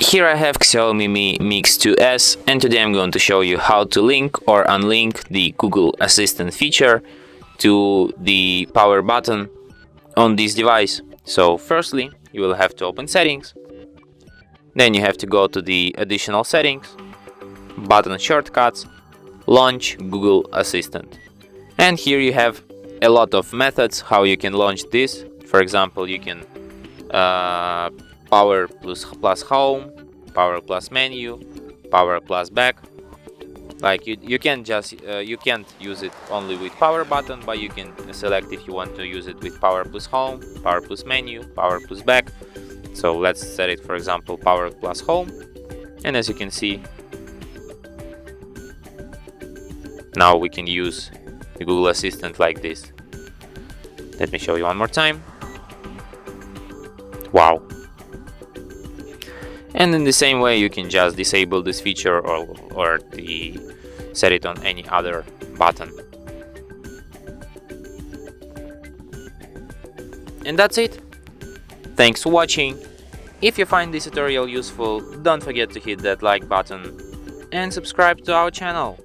Here I have Xiaomi Mi Mix 2S, and today I'm going to show you how to link or unlink the Google Assistant feature to the power button on this device. So firstly, you will have to open settings, then you have to go to the additional settings, button shortcuts, launch Google Assistant. And here you have a lot of methods how you can launch this. For example, you can power plus home, power plus menu, power plus back. Like you can just you can't use it only with power button, but you can select if you want to use it with power plus home, power plus menu, power plus back. So let's set it, for example, power plus home, and as you can see, now we can use the Google Assistant like this. Let me show you one more time. Wow. And in the same way, you can just disable this feature or set it on any other button. And that's it. Thanks for watching. If you find this tutorial useful, don't forget to hit that like button and subscribe to our channel.